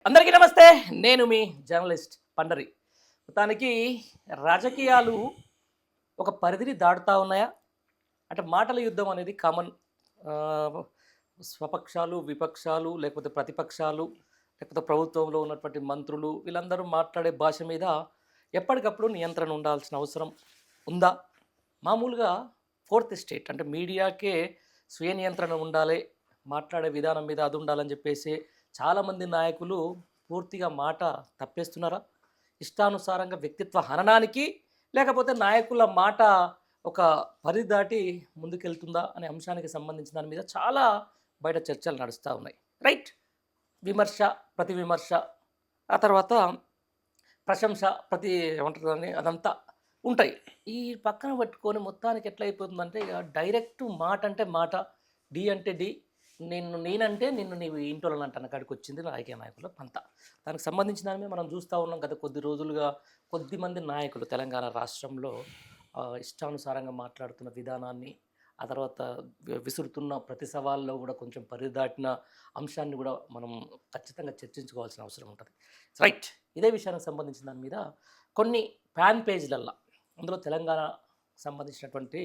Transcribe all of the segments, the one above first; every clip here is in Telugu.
అందరికీ నమస్తే. నేను మీ జర్నలిస్ట్ పండరి. మొత్తానికి రాజకీయాలు ఒక పరిధిని దాటుతా ఉన్నాయా? అంటే మాటల యుద్ధం అనేది కామన్. ఆహ్, స్వపక్షాలు, విపక్షాలు, లేకపోతే ప్రతిపక్షాలు, లేకపోతే ప్రభుత్వంలో ఉన్నటువంటి మంత్రులు వీళ్ళందరూ మాట్లాడే భాష మీద ఎప్పటికప్పుడు నియంత్రణ ఉండాల్సిన అవసరం ఉందా? మామూలుగా ఫోర్త్ ఎస్టేట్ అంటే మీడియాకే స్వీయ నియంత్రణ ఉండాలి. మాట్లాడే విధానం మీద అది ఉండాలని చెప్పేసి చాలామంది నాయకులు పూర్తిగా మాట తప్పేస్తున్నారా? ఇష్టానుసారంగా వ్యక్తిత్వ హననానికి, లేకపోతే నాయకుల మాట ఒక పరిధి దాటి ముందుకెళ్తుందా అనే అంశానికి సంబంధించిన దాని మీద చాలా బయట చర్చలు నడుస్తూ ఉన్నాయి. రైట్. విమర్శ, ప్రతి విమర్శ, ఆ తర్వాత ప్రశంస, ప్రతి ఏమంటారు దాన్ని అదంతా ఉంటాయి. ఈ పక్కన పెట్టుకొని మొత్తానికి ఎట్లా అయిపోతుందంటే ఇక డైరెక్ట్ మాట అంటే మాట, డి అంటే డి, నేనంటే నిన్ను నీవు ఇంటోళ్ళని అంటున్న కాడికి వచ్చింది రాజకీయ నాయకుల పంత. దానికి సంబంధించిన దాని మీద మనం చూస్తూ ఉన్నాం గత కొద్ది రోజులుగా కొద్దిమంది నాయకులు తెలంగాణ రాష్ట్రంలో ఇష్టానుసారంగా మాట్లాడుతున్న విధానాన్ని, ఆ తర్వాత విసురుతున్న ప్రతి సవాల్లో కూడా కొంచెం పరిదాటిన అంశాన్ని కూడా మనం ఖచ్చితంగా చర్చించుకోవాల్సిన అవసరం ఉంటుంది. రైట్. ఇదే విషయానికి సంబంధించిన దాని మీద కొన్ని ఫ్యాన్ పేజ్లల్లో, అందులో తెలంగాణ సంబంధించినటువంటి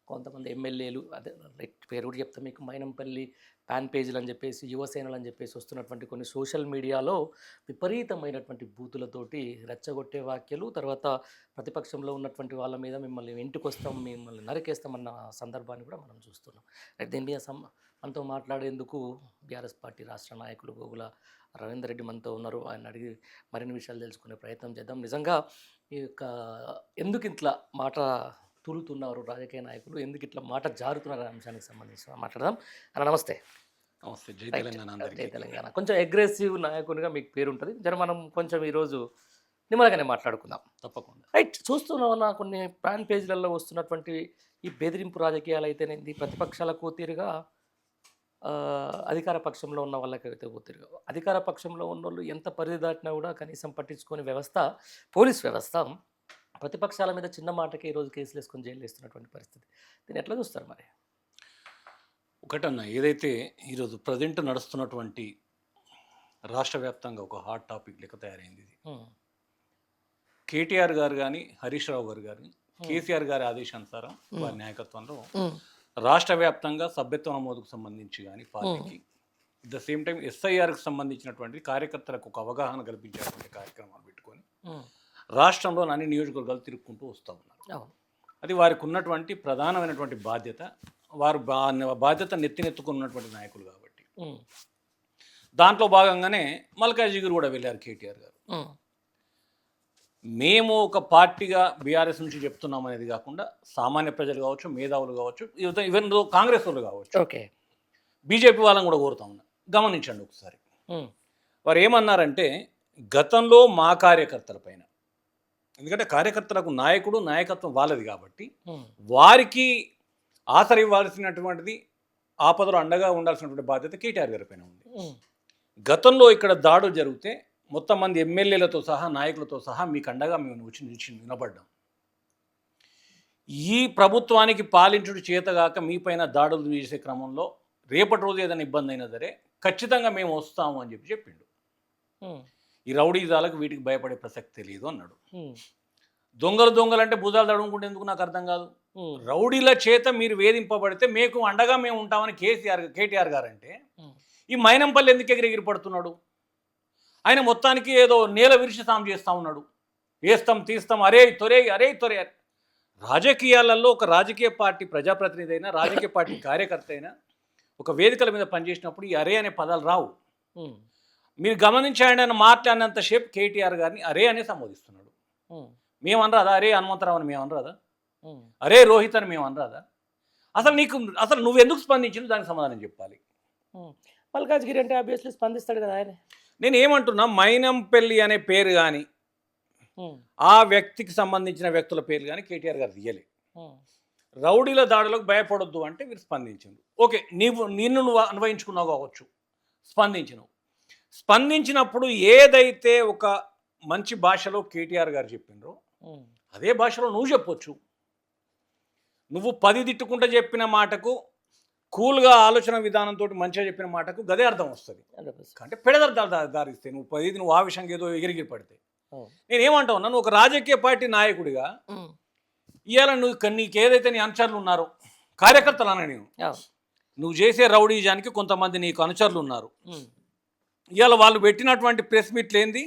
కొంతమంది ఎమ్మెల్యేలు, అదే రైట్ పేరు కూడా చెప్తాం మీకు, మైనంపల్లి ఫ్యాన్ పేజీలు అని చెప్పేసి, యువసేనలు అని చెప్పేసి వస్తున్నటువంటి కొన్ని సోషల్ మీడియాలో విపరీతమైనటువంటి బూతులతోటి రెచ్చగొట్టే వ్యాఖ్యలు, తర్వాత ప్రతిపక్షంలో ఉన్నటువంటి వాళ్ళ మీద మిమ్మల్ని ఇంటికొస్తాం, మిమ్మల్ని నరికేస్తామన్న సందర్భాన్ని కూడా మనం చూస్తున్నాం. దీని మీద మనతో మాట్లాడేందుకు బీఆర్ఎస్ పార్టీ రాష్ట్ర నాయకులు గోగుల రవీందర్ రెడ్డి మనతో ఉన్నారు. ఆయన అడిగి మరిన్ని విషయాలు తెలుసుకునే ప్రయత్నం చేద్దాం. నిజంగా ఈ యొక్క ఎందుకు ఇట్లా మాట తూలుతున్నారు రాజకీయ నాయకులు, ఎందుకు ఇట్లా మాట జారుతున్నారు అనే అంశానికి సంబంధించి మాట్లాడదాం. అన్న నమస్తే. నమస్తే. జై రైట్. తెలంగాణ. జై తెలంగాణ. కొంచెం అగ్రెసివ్ నాయకునిగా మీకు పేరుంటుంది. మనం కొంచెం ఈరోజు నిమ్మలంగానే మాట్లాడుకుందాం. తప్పకుండా. రైట్. చూస్తున్నా కొన్ని ఫ్యాన్ పేజీలలో వస్తున్నటువంటి ఈ బెదిరింపు రాజకీయాలు అయితేనేది, ప్రతిపక్షాలకు తీరుగా అధికార పక్షంలో ఉన్న వాళ్ళకైతే తీరుగా, అధికార పక్షంలో ఉన్నోళ్ళు ఎంత పరిధి దాటినా కూడా కనీసం పట్టించుకునే వ్యవస్థ పోలీస్ వ్యవస్థ ప్రతిపక్షాల మీద చిన్న మాటకి ఈరోజు కేసులు వేసుకొని జైలు వేస్తున్నటువంటి పరిస్థితి. దీన్ని ఎట్లా చూస్తారు మరి? ఒకటన్నా, ఏదైతే ఈరోజు ప్రజెంట్ నడుస్తున్నటువంటి రాష్ట్ర వ్యాప్తంగా ఒక హాట్ టాపిక్ లెక్క తయారైంది ఇది. కేటీఆర్ గారు కానీ, హరీష్ రావు గారు కానీ, కేసీఆర్ గారి ఆదేశానుసారం వారి నాయకత్వంలో రాష్ట్ర వ్యాప్తంగా సభ్యత్వ నమోదుకు సంబంధించి కానీ పార్టీకి, ద సేమ్ టైం ఎస్ఐఆర్కి సంబంధించినటువంటి కార్యకర్తలకు ఒక అవగాహన కల్పించేటువంటి కార్యక్రమాలు పెట్టుకొని రాష్ట్రంలో అన్ని నియోజకవర్గాలు తిరుక్కుంటూ వస్తూ ఉన్నారు. అది వారికి ఉన్నటువంటి ప్రధానమైనటువంటి బాధ్యత. వారు బాధ్యత నెత్తినెత్తుకున్నటువంటి నాయకులు కాబట్టి దాంట్లో భాగంగానే మల్కాజిగిరి కూడా వెళ్ళారు కేటీఆర్ గారు. మేము ఒక పార్టీగా బీఆర్ఎస్ నుంచి చెప్తున్నాం అనేది కాకుండా సామాన్య ప్రజలు కావచ్చు, మేధావులు కావచ్చు, ఈవెన్ కాంగ్రెస్ వాళ్ళు కావచ్చు, ఓకే, బీజేపీ వాళ్ళని కూడా కోరుతా ఉన్నా, గమనించండి ఒకసారి. వారు ఏమన్నారంటే, గతంలో మా కార్యకర్తల పైన, ఎందుకంటే కార్యకర్తలకు నాయకుడు నాయకత్వం వాళ్ళది కాబట్టి వారికి ఆసర ఇవ్వాల్సినటువంటిది, ఆపదలో అండగా ఉండాల్సినటువంటి బాధ్యత కేటీఆర్ గారి పైన ఉంది. గతంలో ఇక్కడ దాడులు జరిగితే మొత్తం మంది ఎమ్మెల్యేలతో సహా, నాయకులతో సహా మీకు అండగా మేము వచ్చి వినబడ్డాం. ఈ ప్రభుత్వానికి పాలించుడు చేతగాక మీ పైన దాడులు చేసే క్రమంలో రేపటి రోజు ఏదైనా ఇబ్బంది అయినా సరే ఖచ్చితంగా మేము వస్తాము అని చెప్పిండు. ఈ రౌడీజాలకు వీటికి భయపడే ప్రసక్తే లేదు అన్నాడు. దొంగలు అంటే భుజాలు తడుముకుంటే ఎందుకు నాకు అర్థం కాదు. రౌడీల చేత మీరు వేధింపబడితే మీకు అండగా మేము ఉంటామని కేటీఆర్ గారు అంటే, ఈ మైనంపల్లి ఎందుకు ఎగిరెగిరి పడుతున్నాడు? ఆయన మొత్తానికి ఏదో నేల విరిచి సాం చేస్తూ ఉన్నాడు. వేస్తాం తీస్తాం, అరే తొరే. రాజకీయాలలో ఒక రాజకీయ పార్టీ ప్రజాప్రతినిధి అయినా, రాజకీయ పార్టీ కార్యకర్త అయినా ఒక వేదికల మీద పనిచేసినప్పుడు ఈ అరే అనే పదాలు రావు. మీరు గమనించండి, ఆయన మాట్లాడినంతసేపు కేటీఆర్ గారిని అరే అనే సంబోధిస్తున్నాడు. మేమనరాదా? అరే హనుమంతరావు అని మేమనరాదా? అరే రోహిత్ అని మేమనరాదా? అసలు నువ్వెందుకు స్పందించింది దానికి సమాధానం చెప్పాలి. మల్కాజ్గిరి అంటే ఆబ్వియస్లీ స్పందిస్తాడు కదా ఆయన. నేను ఏమంటున్నా, మైనంపల్లి అనే పేరు కానీ, ఆ వ్యక్తికి సంబంధించిన వ్యక్తుల పేర్లు కానీ కేటీఆర్ గారు తీయలే. రౌడీల దాడులకు భయపడొద్దు అంటే మీరు స్పందించింది. ఓకే, నువ్వు అన్వయించుకున్నావు కావచ్చు, స్పందించినప్పుడు ఏదైతే ఒక మంచి భాషలో కేటీఆర్ గారు చెప్పిండ్రో అదే భాషలో నువ్వు చెప్పొచ్చు. నువ్వు 10 తిట్టుకుంటూ చెప్పిన మాటకు కూల్గా ఆలోచన విధానంతో మంచిగా చెప్పిన మాటకు గదే అర్థం వస్తుంది. 100%. అంటే పెడదర్థాలు దారిస్తే నువ్వు ఆ విషయంగా ఏదో ఎగిరిగిరి పడితే అవును. నేనేమంటా ఉన్నాను, ఒక రాజకీయ పార్టీ నాయకుడిగా ఉమ్. ఇవాళ నీకు ఏదైతే నీ అనుచరులు ఉన్నారో, కార్యకర్తలు అన్నా నేను, అవును. నువ్వు చేసే రౌడీజానికి కొంతమంది నీకు అనుచరులు ఉన్నారు. ఉమ్. ఇవాళ వాళ్ళు పెట్టినటువంటి ప్రెస్ మీట్లు ఏంది,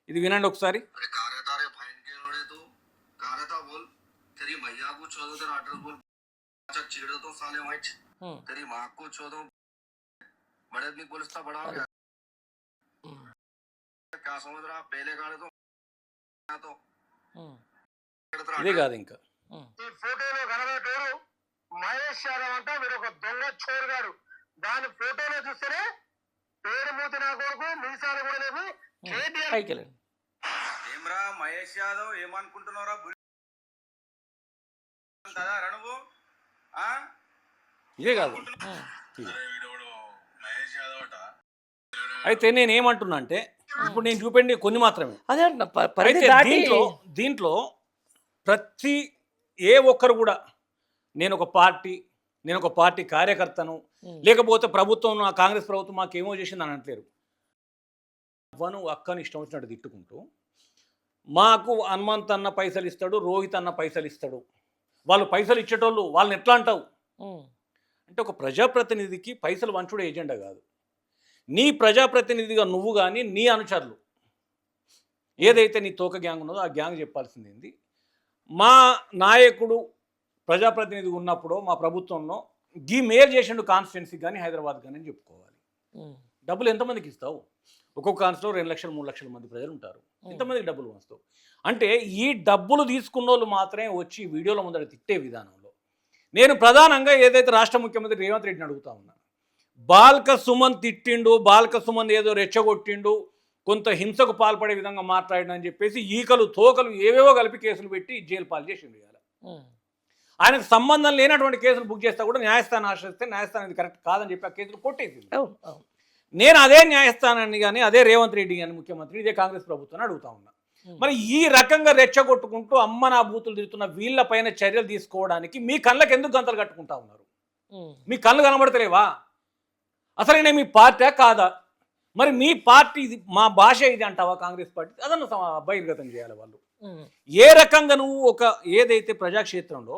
ఇది వినండి ఒకసారి. अरे कहा रहता रे भाई के लोड़े तो कहा रहता बोल तेरी मैया को छोड़ो तेरा एड्रेस बोल अच्छा छेड़ो तो साले वाइट ఉమ్. तेरी माँ को छोड़ो बड़े आदमी पुलिस था बड़ा हो गया ఉమ్. क्या समझ रहा पहले गाड़े तो ఉమ్. ఇదే కాదు ఇంకా ఉమ్. ఈ ఫోటోలో కనబడేటోడు మహేష్ యాదవ్ అంట మీరు ఒక దొంగ చోరుగాడు దాని ఫోటోలో చూస్తేనే పేరు మూతి నా కొడుకు మీసాలు కూడా లేవు కేటీఆర్ పైకి వెళ్ళండి. ఏమ్రా మహేష్ యాదవ్ ఏమనుకుంటున్నారా కదా రణవు ఇదే కాదు. ఉమ్. మహేష్ యాదవ్ అట అయితే నేను ఏమంటున్నా అంటే, ఇప్పుడు నేను చూపండి కొన్ని మాత్రమే. అదే అంటున్నా, పరిధి అయితే దాటి దీంట్లో ప్రతి ఏ ఒక్కరు కూడా నేను ఒక పార్టీ కార్యకర్తను, లేకపోతే ప్రభుత్వం కాంగ్రెస్ ప్రభుత్వం మాకేమో చేసింది అని అంటలేరు. అవ్వను అక్కని ఇష్టం వచ్చినట్టు తిట్టుకుంటూ, మాకు హనుమంత్ అన్న పైసలు ఇస్తాడు, రోహిత్ అన్న పైసలు ఇస్తాడు, వాళ్ళు పైసలు ఇచ్చేటోళ్ళు వాళ్ళని ఎట్లా అంటావు ఉమ్. అంటే, ఒక ప్రజాప్రతినిధికి పైసలు వంచుడే ఏజెండా కాదు. నీ ప్రజాప్రతినిధిగా నువ్వు కానీ నీ అనుచరులు ఏదైతే నీ తోక గ్యాంగ్ ఉన్నదో ఆ గ్యాంగ్ చెప్పాల్సింది ఏంది, మా నాయకుడు ప్రజాప్రతినిధి ఉన్నప్పుడు మా ప్రభుత్వంలో గీ మేలు చేసిండు కాన్స్టిట్యున్సీ కానీ హైదరాబాద్ కానీ అని చెప్పుకోవాలి. ఉమ్. డబ్బులు ఎంతమందికి ఇస్తావు? ఒక్కొక్క కాన్స్టిలో 2 లక్షలు 3 లక్షల మంది ప్రజలు ఉంటారు. ఎంతమందికి డబ్బులు వస్తావు? అంటే ఈ డబ్బులు తీసుకున్న వాళ్ళు మాత్రమే వచ్చి వీడియోల ముందర తిట్టే విధానంలో నేను ప్రధానంగా ఏదైతే రాష్ట్ర ముఖ్యమంత్రి రేవంత్ రెడ్డిని అడుగుతా ఉన్నాను. బాల్క సుమన్ తిట్టిండు, బాల్క సుమన్ ఏదో రెచ్చగొట్టిండు, కొంత హింసకు పాల్పడే విధంగా మాట్లాడినని చెప్పేసి ఈకలు తోకలు ఏవేవో కలిపి కేసులు పెట్టి జైలు పాలు చేసిండు. ఇవాళ ఆయనకు సంబంధం లేనటువంటి కేసులు బుక్ చేస్తా కూడా న్యాయస్థానం ఆశ్రయిస్తే న్యాయస్థానం ఇది కరెక్ట్ కాదని చెప్పి ఆ కేసులు కొట్టేసింది. అవును. అవును. నేను అదే న్యాయస్థానాన్ని కానీ అదే రేవంత్ రెడ్డి కానీ ముఖ్యమంత్రి ఇదే కాంగ్రెస్ ప్రభుత్వాన్ని అడుగుతా ఉన్నా. మరి ఈ రకంగా రెచ్చగొట్టుకుంటూ అమ్మ నా బూతులు తిరుగుతున్న వీళ్ళపైన చర్యలు తీసుకోవడానికి మీ కళ్ళకి ఎందుకు గంతలు కట్టుకుంటా ఉన్నారు? మీ కళ్ళు కనబడతలేవా? అసలైనా మీ పార్టీ కాదా? మరి మీ పార్టీ ఇది, మా భాష ఇది అంటావా కాంగ్రెస్ పార్టీ? అదನ್ನು బహిర్గతం చేయాలి వాళ్ళు. ఏ రకంగా నువ్వు ఒక ఏదైతే ప్రజాక్షేత్రంలో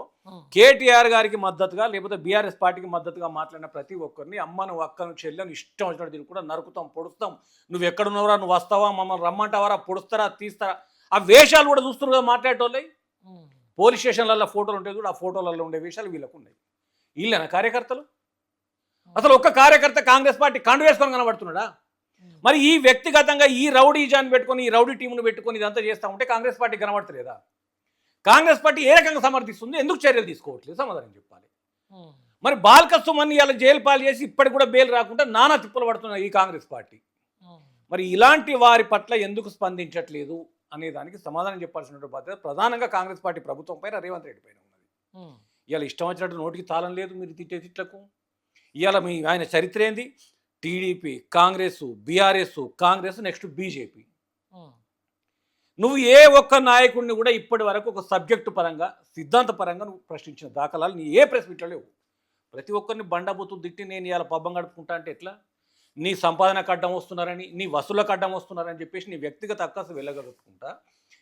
కేటీఆర్ గారికి మద్దతుగా లేకపోతే బీఆర్ఎస్ పార్టీకి మద్దతుగా మాట్లాడిన ప్రతి ఒక్కరిని అమ్మను అక్కను చెల్లెను ఇష్టం వచ్చినట్టు తిరిగి కూడా నరుకుతాం, పొడుస్తాం, నువ్వు ఎక్కడున్నావురా, నువ్వు వస్తావా, మమ్మల్ని రమ్మంటావారా, పొడుస్తారా, తీస్తారా, ఆ వేషాలు కూడా చూస్తున్నారు కదా మాట్లాడేటోళ్ళే. పోలీస్ స్టేషన్లలో ఫోటోలు ఉంటాయి కూడా, ఆ ఫోటోలలో ఉండే వేషాలు వీళ్ళకు ఉన్నాయి. వీళ్ళేనా కార్యకర్తలు? అసలు ఒక్క కార్యకర్త కాంగ్రెస్ పార్టీ కండు వేసుకొని కనబడుతున్నాడా? మరి ఈ వ్యక్తిగతంగా ఈ రౌడీజాన్ని పెట్టుకొని ఈ రౌడీ టీంను పెట్టుకొని ఇదంతా చేస్తూ ఉంటే కాంగ్రెస్ పార్టీ కనబడతలేదా? కాంగ్రెస్ పార్టీ ఏ రకంగా సమర్థిస్తుంది? ఎందుకు చర్యలు తీసుకోవట్లేదు? సమాధానం చెప్పాలి. మరి బాల్క సుమన్ ఇలా జైలు పాలు చేసి ఇప్పటికి కూడా బెయిల్ రాకుండా నానా తిప్పలు పడుతున్న ఈ కాంగ్రెస్ పార్టీ మరి ఇలాంటి వారి పట్ల ఎందుకు స్పందించట్లేదు అనే దానికి సమాధానం చెప్పాల్సిన బాధ్యత ప్రధానంగా కాంగ్రెస్ పార్టీ ప్రభుత్వం పైన, రేవంత్ రెడ్డి పైన ఉన్నది. ఇవాళ ఇష్టం వచ్చినట్టు నోటికి తాళం లేదు మీరు తిట్టే తిట్లకు. ఇవాళ ఆయన చరిత్ర ఏంది? TDP, Congress, BRS, Congress, next BJP. నువ్వు ఏ ఒక్క నాయకుడిని కూడా ఇప్పటి వరకు ఒక సబ్జెక్టు పరంగా సిద్ధాంత పరంగా నువ్వు ప్రశ్నించిన దాఖలాలు నీ ఏ ప్రెస్ మీట్లో లేవు. ప్రతి ఒక్కరిని బండబూతులు తిట్టి నేను ఇవాళ పబ్బం గడుపుకుంటా అంటే ఎట్లా? నీ సంపాదనకు అడ్డం వస్తున్నారని, నీ వసూలకు అడ్డం వస్తున్నారని చెప్పేసి నీ వ్యక్తిగత అక్కసు వెళ్ళగలుగుతుంటా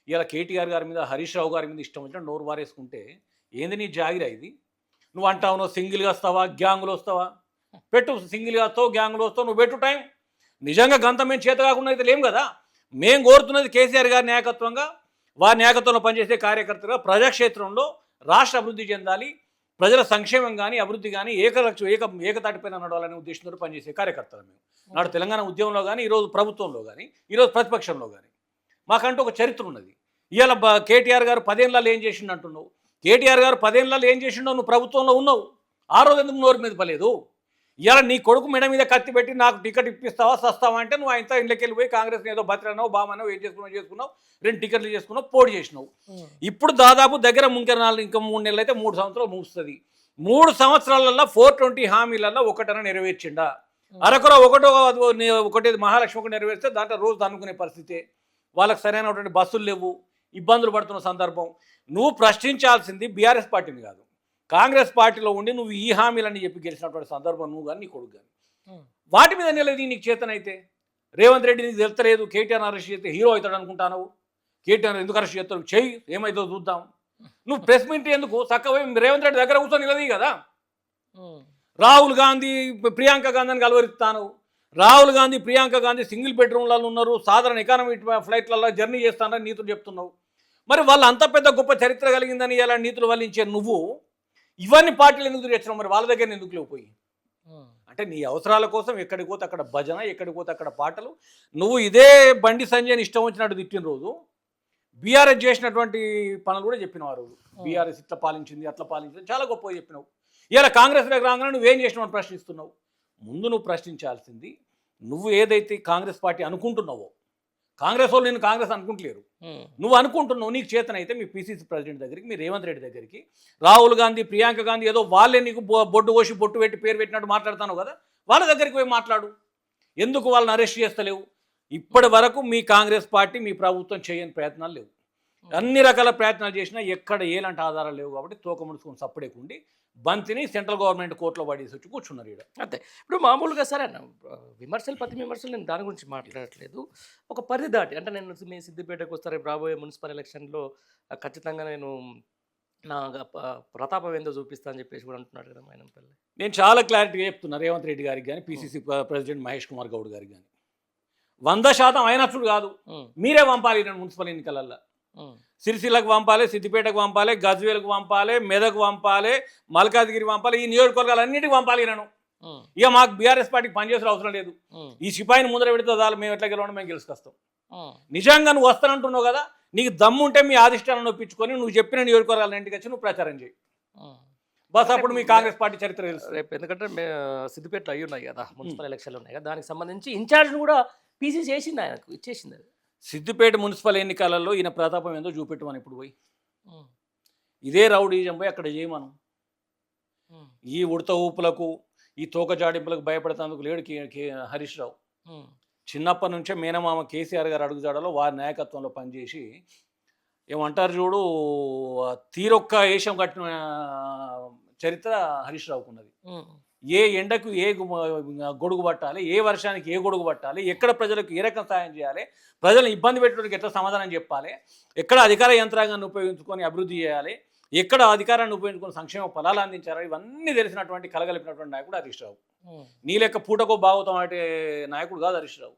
ఇవాళ కేటీఆర్ గారి మీద, హరీష్ రావు గారి మీద ఇష్టం వచ్చిన నోరు వారేసుకుంటే ఏంది నీ జాగిరా ఇది? నువ్వు అంటావు నువ్వు సింగిల్గా వస్తావా, గ్యాంగులు వస్తావా? పెట్టు, సింగిల్గా వస్తావు, గ్యాంగులు వస్తావు, నువ్వు పెట్టు టైం. నిజంగా గంత మేము చేత కాకుండా అయితే లేం కదా. మేము కోరుతున్నది కేసీఆర్ గారి నాయకత్వంగా, వారి నాయకత్వంలో పనిచేసే కార్యకర్తగా ప్రజాక్షేత్రంలో రాష్ట్ర అభివృద్ధి చెందాలి, ప్రజల సంక్షేమం కానీ అభివృద్ధి కానీ ఏకతాటిపైన నడవాలనే ఉద్దేశంతో పనిచేసే కార్యకర్తలు మేము. నాడు తెలంగాణ ఉద్యమంలో కానీ, ఈరోజు ప్రభుత్వంలో కానీ, ఈరోజు ప్రతిపక్షంలో కానీ మాకంటూ ఒక చరిత్ర ఉన్నది. ఇవాళ కేటీఆర్ గారు 10 ఏళ్ళలో ఏం చేసిండు అంటున్నావు. కేటీఆర్ గారు 10 ఏళ్ళలో ఏం చేసిండో నువ్వు ప్రభుత్వంలో ఉన్నావు. ఆ రోజు ఎందుకు నోరు మీద పలేదు? ఇవాళ నీ కొడుకు మెడ మీద కత్తి పెట్టి నాకు టికెట్ ఇప్పిస్తావా, సస్తావా అంటే నువ్వు ఆయనతో ఇంట్లోకి వెళ్ళిపోయి కాంగ్రెస్ ఏదో బతిరానావు, బామన్నావు, ఏం చేసుకున్నావు, 2 టికెట్లు చేసుకున్నావు, పోటీ చేసినావు. ఇప్పుడు దాదాపు దగ్గర ఇంకా 3 నెలలు అయితే 3 సంవత్సరాలు ముగుస్తుంది. 3 సంవత్సరాలలో 420 హామీలలో ఒకటన నెరవేర్చిండా? అరకొర ఒకటి మహాలక్ష్మి ఒకటి నెరవేర్స్తే దాంట్లో రోజు అనుకునే పరిస్థితి. వాళ్ళకి సరైనటువంటి బస్సులు లేవు, ఇబ్బందులు పడుతున్న సందర్భం. నువ్వు ప్రశ్నించాల్సింది బీఆర్ఎస్ పార్టీని కాదు, కాంగ్రెస్ పార్టీలో ఉండి నువ్వు ఈ హామీలని చెప్పి గెలిచినటువంటి సందర్భం నువ్వు కానీ నీ కొడుకు కానీ వాటి మీద నిలది నీకు చేతనైతే రేవంత్ రెడ్డి నీకు తెలుస్తలేదు, కేటీఆర్ అరెస్ట్ చేస్తే హీరో అవుతాడు అనుకుంటావు. కేటీఆర్ ఎందుకు అరెస్ట్ చేస్తావు, చెయ్యి ఏమైతుందో చూద్దాం. నువ్వు ప్రెస్ మీట్ ఎందుకు చక్కగా రేవంత్ రెడ్డి దగ్గర కూర్చొని నిలది కదా. రాహుల్ గాంధీ ప్రియాంక గాంధీని కలవరిస్తాను. రాహుల్ గాంధీ ప్రియాంక గాంధీ సింగిల్ బెడ్రూమ్లలో ఉన్నారు, సాధారణ ఎకానమీ ఫ్లైట్లలో జర్నీ చేస్తానని నీతులు చెప్తున్నావు. మరి వాళ్ళు అంత పెద్ద గొప్ప చరిత్ర కలిగిందని ఇలా నీతులు వల్లించే నువ్వు ఇవన్నీ పార్టీలు ఎందుకు తెచ్చినావు? మరి వాళ్ళ దగ్గర ఎందుకు లేకపోయి? అంటే నీ అవసరాల కోసం ఎక్కడికి పోతే అక్కడ భజన, ఎక్కడికి పోతే అక్కడ పాటలు. నువ్వు ఇదే బండి సంజయ్ని ఇష్టం వచ్చినట్టు తిట్టిన రోజు బీఆర్ఎస్ చేసినటువంటి పనులు కూడా చెప్పినావు. ఆ రోజు బీఆర్ఎస్ ఇట్లా పాలించింది, అట్లా పాలించింది, చాలా గొప్పగా చెప్పినావు. ఇలా కాంగ్రెస్ దగ్గర రాగానే నువ్వేం చేసినావు అని ప్రశ్నిస్తున్నావు. ముందు నువ్వు ప్రశ్నించాల్సింది నువ్వు ఏదైతే కాంగ్రెస్ పార్టీ అనుకుంటున్నావో. కాంగ్రెస్ వాళ్ళు నేను కాంగ్రెస్ అనుకుంటలేరు, నువ్వు అనుకుంటున్నావు. నీకు చేతనైతే మీ పిసిసి ప్రెసిడెంట్ దగ్గరికి, మీ రేవంత్ రెడ్డి దగ్గరికి, రాహుల్ గాంధీ ప్రియాంక గాంధీ ఏదో వాళ్ళే నీకు బొడ్డు కోసి బొట్టు పెట్టి పేరు పెట్టినట్టు మాట్లాడతాను కదా, వాళ్ళ దగ్గరికి పోయి మాట్లాడు. ఎందుకు వాళ్ళని అరెస్ట్ చేస్తలేవు? ఇప్పటి వరకు మీ కాంగ్రెస్ పార్టీ మీ ప్రభుత్వం చేయని ప్రయత్నాలు లేవు. అన్ని రకాల ప్రయత్నాలు చేసినా ఎక్కడ ఏలాంటి ఆధారాలు లేవు. కాబట్టి తోక ముడుచుకొని సప్పుడేకుండి బంతిని సెంట్రల్ గవర్నమెంట్ కోర్టులో పడేసి వచ్చి కూర్చున్నారు ఇక్కడ. అంతే. ఇప్పుడు మామూలుగా సరే అన్న విమర్శలు, ప్రతి విమర్శలు నేను దాని గురించి మాట్లాడట్లేదు. ఒక పరిధి దాటి అంటే నేను మీ సిద్దిపేటకు వస్తారు రాబోయే మున్సిపల్ ఎలక్షన్లో ఖచ్చితంగా నేను నా ప్రతాపం ఏందో చూపిస్తా అని చెప్పేసి కూడా అంటున్నాడు కదా మైనంపల్లి. నేను చాలా క్లారిటీగా చెప్తున్నా రేవంత్ రెడ్డి గారికి కానీ, పిసిసి ప్రెసిడెంట్ మహేష్ కుమార్ గౌడ్ గారికి కానీ, 100% అయినప్పుడు కాదు, మీరే పంపాలి మున్సిపల్ ఎన్నికలల్లో. సిరిసిల్లకు పంపాలి, సిద్దిపేటకు పంపాలి, గజ్వేలకు పంపాలి, మెదక్ పంపాలి, మల్కాజ్గిరి పంపాలి, ఈ నియోజకవర్గాలు అన్నిటికీ పంపాలి. నేను ఇక మాకు బీఆర్ఎస్ పార్టీకి పనిచేసిన అవసరం లేదు. ఈ సిపాయిని ముందర పెడితే చాలు, మేము ఎట్లా గెలవడం మేము గెలుచుకొస్తాం. నిజంగా నువ్వు వస్తానంటున్నావు కదా, నీకు దమ్ము ఉంటే మీ ఆదిష్టాలను ఒప్పించుకొని నువ్వు చెప్పిన నియోజకవర్గాల ఇంటికి వచ్చి నువ్వు ప్రచారం చేయి. బస్ అప్పుడు మీ కాంగ్రెస్ పార్టీ చరిత్ర తెలుసు. రేపు ఎందుకంటే సిద్దిపేటలో అయ్యి ఉన్నాయి కదా మున్సిపల్ ఎలక్షన్లు ఉన్నాయి కదా, దానికి సంబంధించి ఇన్ఛార్జ్ను కూడా పీసీ చేసింది, ఆయనకు ఇచ్చేసింది. అది సిద్దిపేట మున్సిపల్ ఎన్నికలలో ఈయన ప్రతాపం ఏందో చూపెట్టమని ఇప్పుడు పోయి ఇదే రౌడీజం పోయి అక్కడ చేయమను. ఈ ఉడత ఊపులకు, ఈ తోక జాడింపులకు భయపడతాందుకు లేడు హరీష్ రావు. చిన్నప్పటి నుంచే మేనమామ కేసీఆర్ గారు అడుగుజాడలో వారి నాయకత్వంలో పనిచేసి ఏమంటారు చూడు, తీరొక్క ఏషం కట్టిన చరిత్ర హరీష్ రావుకు ఉన్నది. ఏ ఎండకు ఏ గొడుగు పట్టాలి, ఏ వర్షానికి ఏ గొడుగు పట్టాలి, ఎక్కడ ప్రజలకు ఏ రకం సాయం చేయాలి, ప్రజలను ఇబ్బంది పెట్టడానికి ఎట్లా సమాధానం చెప్పాలి, ఎక్కడ అధికార యంత్రాంగాన్ని ఉపయోగించుకొని అభివృద్ధి చేయాలి, ఎక్కడ అధికారాన్ని ఉపయోగించుకొని సంక్షేమ ఫలాలు అందించాలి, ఇవన్నీ తెలిసినటువంటి కలగలిపినటువంటి నాయకుడు హరీష్ రావు. నీ లెక్క పూటకో బాగుతాం అంటే నాయకుడు కాదు హరీష్ రావు.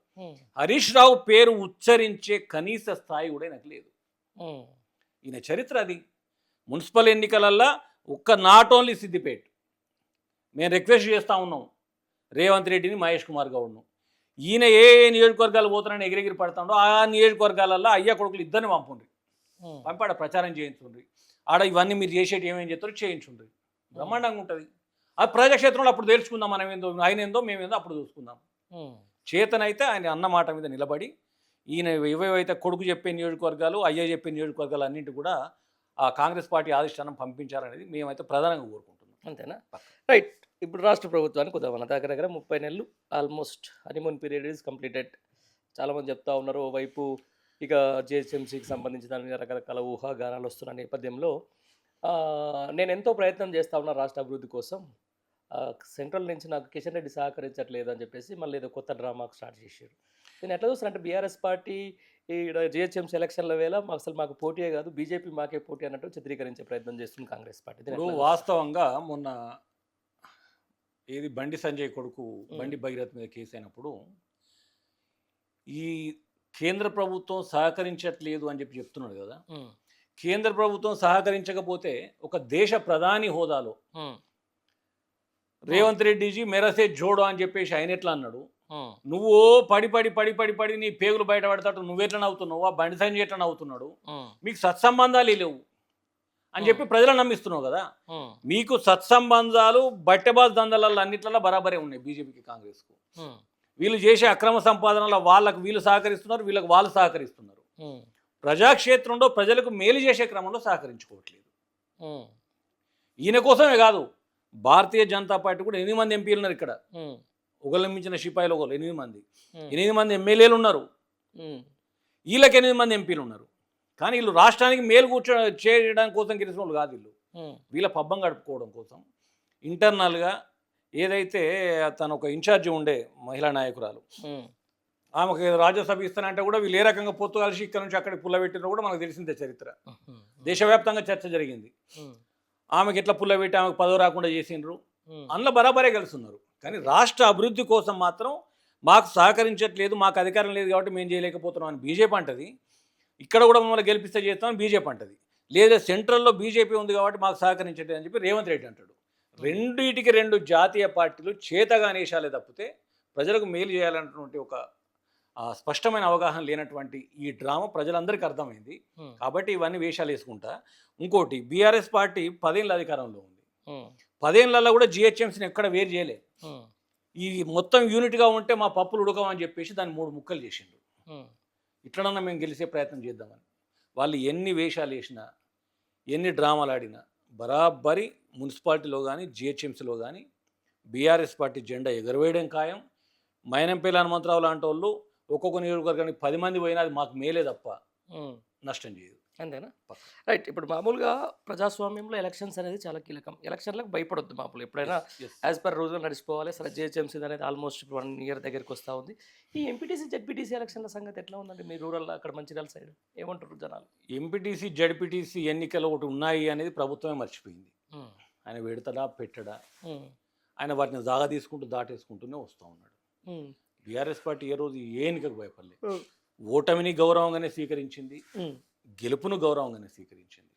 హరీష్ రావు పేరు ఉచ్చరించే కనీస స్థాయి కూడా నాకు లేదు. ఈయన చరిత్ర అది. మున్సిపల్ ఎన్నికలల్లో నాట్ ఓన్లీ సిద్దిపేట మేము రిక్వెస్ట్ చేస్తూ ఉన్నాం రేవంత్ రెడ్డిని, మహేష్ కుమార్ గౌడ్ను. ఈయన ఏ నియోజకవర్గాలు పోతున్నారని ఎగిరెగిరి పడతాడో ఆ నియోజకవర్గాలలో అయ్యా కొడుకులు ఇద్దరిని పంపుండ్రి, పంపాడ ప్రచారం చేయించుండ్రి. ఆడ ఇవన్నీ మీరు చేసేటి ఏమేం చేస్తారో చేయించుండ్రి, బ్రహ్మాండంగా ఉంటుంది. ఆ ప్రజాక్షేత్రంలో అప్పుడు తెలుసుకుందాం, మనం ఏందో ఆయన ఏందో మేమేందో అప్పుడు చూసుకుందాం. చేతనైతే ఆయన అన్న మాట మీద నిలబడి ఈయన ఏవేవైతే కొడుకు చెప్పే నియోజకవర్గాలు, అయ్యా చెప్పే నియోజకవర్గాలు అన్నింటి కూడా ఆ కాంగ్రెస్ పార్టీ ఆదిష్టానం పంపించారనేది మేమైతే ప్రధానంగా కోరుకుంటున్నాం. అంతేనా? రైట్. ఇప్పుడు రాష్ట్ర ప్రభుత్వానికి ఉదాహరణ దగ్గర 30 నెలలు almost honeymoon period is completed. చాలామంది చెప్తా ఉన్నారు. ఓవైపు ఇక జిహెచ్ఎంసీకి సంబంధించి దాని మీద రకరకాల ఊహాగానాలు వస్తున్న నేపథ్యంలో నేను ఎంతో ప్రయత్నం చేస్తూ ఉన్నా రాష్ట్ర అభివృద్ధి కోసం. సెంట్రల్ నుంచి నాకు కిషన్ రెడ్డి సహకరించట్లేదు అని చెప్పేసి మళ్ళీ ఏదో కొత్త డ్రామాకు స్టార్ట్ చేశారు. నేను ఎట్లా చూస్తానంటే బీఆర్ఎస్ పార్టీ ఈ జిహెచ్ఎంసీ ఎలక్షన్ల వేళ అసలు మాకు పోటీయే కాదు, బీజేపీ మాకే పోటీ అన్నట్టు చిత్రీకరించే ప్రయత్నం చేస్తుంది కాంగ్రెస్ పార్టీ. వాస్తవంగా మొన్న ఏది బండి సంజయ్ కొడుకు బండి భగీరథ్ మీద కేసు అయినప్పుడు ఈ కేంద్ర ప్రభుత్వం సహకరించట్లేదు అని చెప్పి చెప్తున్నాడు కదా. కేంద్ర ప్రభుత్వం సహకరించకపోతే ఒక దేశ ప్రధాని హోదాలో రేవంత్ రెడ్డిజీ మెరసే జోడో అని చెప్పేసి ఆయన ఎట్లా అన్నాడు, నువ్వు పడి పడి పడి పడి పడి నీ పేగులు బయట పడతాడు, నువ్వెట్లా నవ్వుతున్నావు, ఆ బండి సంజయ్ ఎట్లా నవ్వుతున్నాడు, మీకు సత్సంబంధాలు లేవు అని చెప్పి ప్రజలను నమ్మిస్తున్నావు కదా. మీకు సత్సంబంధాలు బట్టెబాజ్ దందాలలో అన్నిట్లలో బరాబరే ఉన్నాయి బీజేపీకి, కాంగ్రెస్కు. వీళ్ళు చేసే అక్రమ సంపాదనలో వాళ్ళకు వీళ్ళు సహకరిస్తున్నారు, వీళ్ళకి వాళ్ళు సహకరిస్తున్నారు. ప్రజాక్షేత్రంలో ప్రజలకు మేలు చేసే క్రమంలో సహకరించుకోవట్లేదు. ఈయన కోసమే కాదు, భారతీయ జనతా పార్టీ కూడా 8 మంది ఎంపీలు ఉన్నారు ఇక్కడ. ఒకళ్ళమించిన సిపాయిలు ఒకళ్ళు 8 మంది, 8 మంది ఎమ్మెల్యేలు ఉన్నారు. వీళ్ళకి 8 మంది ఎంపీలు ఉన్నారు. కానీ వీళ్ళు రాష్ట్రానికి మేలు చేయడం కోసం గెలిచిన వాళ్ళు కాదు. వీళ్ళు వీళ్ళ పబ్బం గడుపుకోవడం కోసం ఇంటర్నల్గా ఏదైతే తను ఒక ఇన్ఛార్జి ఉండే మహిళా నాయకురాలు ఆమెకు రాజ్యసభ ఇస్తానంటే కూడా వీళ్ళు ఏ రకంగా పొత్తు కలిసి ఇక్కడ నుంచి అక్కడికి పుల్లబెట్టినా కూడా మనకు తెలిసిందే చరిత్ర. దేశవ్యాప్తంగా చర్చ జరిగింది. ఆమెకి ఎట్లా పుల్లబెట్టి ఆమెకు పదవి రాకుండా చేసిండ్రు, అందులో బరాబరే కలుస్తున్నారు. కానీ రాష్ట్ర అభివృద్ధి కోసం మాత్రం మాకు సహకరించట్లేదు, మాకు అధికారం లేదు కాబట్టి మేము చేయలేకపోతున్నాం అని బీజేపీ అంటది. ఇక్కడ కూడా మమ్మల్ని గెలిపిస్తే చేస్తామని బీజేపీ అంటది. లేదా సెంట్రల్లో బీజేపీ ఉంది కాబట్టి మాకు సహకరించట్లేదు అని చెప్పి రేవంత్ రెడ్డి అంటాడు. రెండింటికి రెండు జాతీయ పార్టీలు చేతగా అనేషాలే తప్పితే ప్రజలకు మేలు చేయాలన్నటువంటి ఒక స్పష్టమైన అవగాహన లేనటువంటి ఈ డ్రామా ప్రజలందరికీ అర్థమైంది. కాబట్టి ఇవన్నీ వేషాలు వేసుకుంటా. ఇంకోటి, బీఆర్ఎస్ పార్టీ 10 ఏళ్ళ అధికారంలో ఉంది. 10 ఏళ్ళల్లో కూడా జిహెచ్ఎంసీని ఎక్కడ వేరు చేయలే. ఈ మొత్తం యూనిట్గా ఉంటే మా పప్పులు ఉడకమని చెప్పేసి దాన్ని 3 ముక్కలు చేసిండు. ఇట్లనన్నా మేము గెలిచే ప్రయత్నం చేద్దామని. వాళ్ళు ఎన్ని వేషాలు వేసినా, ఎన్ని డ్రామాలు ఆడినా బరాబరి మున్సిపాలిటీలో కానీ జిహెచ్ఎంసీలో కానీ బీఆర్ఎస్ పార్టీ జెండా ఎగరవేయడం ఖాయం. మైనంపల్లి హనుమంతరావు లాంటి వాళ్ళు ఒక్కొక్క నియోజకవర్గానికి 10 మంది పోయినా అది మాకు మేలే తప్ప నష్టం చేయదు. అంతేనా? రైట్. ఇప్పుడు మామూలుగా ప్రజాస్వామ్యంలో ఎలక్షన్స్ అనేది చాలా కీలకం. ఎలక్షన్లకు భయపడొద్దు మామూలు. ఎప్పుడైనా యాజ్ పర్ రూల్గా నడిచిపోవాలి. సరే, జిహెచ్ఎంసీ అనేది ఆల్మోస్ట్ 1 ఇయర్ దగ్గరికి వస్తూ ఉంది. ఈ ఎంపీటీసీ జెడ్పీటీసీ ఎలక్షన్ల సంగతి ఎట్లా ఉందండి మీ రూరల్ అక్కడ మంచిర్యాల సైడ్? ఏమంటారు జనాలు? ఎంపీటీసీ జెడ్పీటీసీ ఎన్నికలు ఒకటి ఉన్నాయి అనేది ప్రభుత్వమే మర్చిపోయింది. ఆయన పెడతాడా పెట్టడా, ఆయన వాటిని జాగా తీసుకుంటూ దాటేసుకుంటూనే వస్తూ ఉన్నాడు. బీఆర్ఎస్ పార్టీ ఏ రోజు ఏ ఎన్నికకు భయపడలేదు. ఓటమిని గౌరవంగానే స్వీకరించింది, గెలుపును గౌరవంగానే స్వీకరించింది.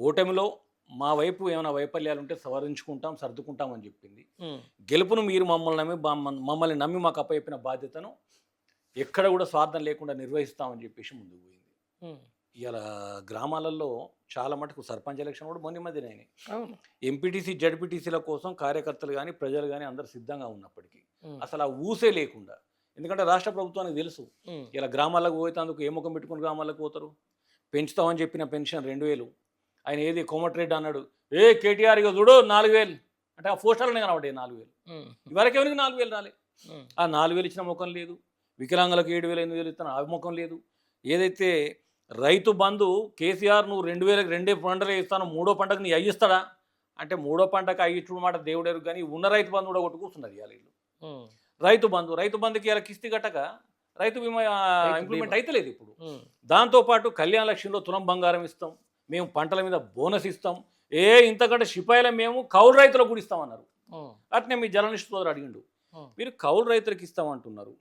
ఓటమిలో మా వైపు ఏమైనా వైఫల్యాలు ఉంటే సవరించుకుంటాం, సర్దుకుంటాం అని చెప్పింది. గెలుపును మీరు మమ్మల్ని నమ్మి మాకు అప్పచెప్పిన బాధ్యతను ఎక్కడ కూడా స్వార్థం లేకుండా నిర్వహిస్తామని చెప్పేసి ముందుకు పోయింది. ఇలా గ్రామాలలో చాలా మటుకు సర్పంచ్ ఎలక్షన్ కూడా మొన్న మధ్యనే ఎంపీటీసీ జడ్పీటీసీల కోసం కార్యకర్తలు కానీ ప్రజలు కానీ అందరు సిద్ధంగా ఉన్నప్పటికీ అసలు ఆ ఊసే లేకుండా, ఎందుకంటే రాష్ట్ర ప్రభుత్వానికి తెలుసు ఇలా గ్రామాలకు పోయేందుకు ఏ ముఖం పెట్టుకుని గ్రామాలకు పోతారు. పెంచుతామని చెప్పిన పెన్షన్ 2000, ఆయన ఏది కోమటిరెడ్డి అన్నాడు, కేటీఆర్ ఇక చూడు 4000 అంటే ఆ పోస్టర్లోనే కనబడ్డాయి 4000. ఇవరకు ఎవరికి 4000 రాలే. ఆ 4000 ఇచ్చిన ముఖం లేదు. వికలాంగులకు 7000 8,000 ఇస్తాను, ఆ ముఖం లేదు. ఏదైతే రైతు బంధు కేసీఆర్ నువ్వు 2000కి 2 పంటలు ఇస్తాను, 3వ పంటకు నీ అయ్యిస్తాడా అంటే 3వ పంటకు అయ్యిచ్చుడు మాట దేవుడేరు. కానీ ఉన్న రైతు బంధు కూడా కొట్టు కూర్చున్నారు ఇవాళ వీళ్ళు. రైతు బంధుకి ఇలా కిస్తీ కట్టక రైతు బీమా ఇంప్లిమెంట్ అయితలేదు ఇప్పుడు. దాంతోపాటు కళ్యాణ లక్ష్యంలో తులం బంగారం ఇస్తాం, మేము పంటల మీద బోనస్ ఇస్తాం, ఇంతకంటే సిపాయిల మేము కౌలు రైతులకు కూడా ఇస్తామన్నారు. అట్నే మీ జర్నలిస్ట్ సోదరు అడిగిండు, మీరు కౌలు రైతులకు ఇస్తామంటున్నారు,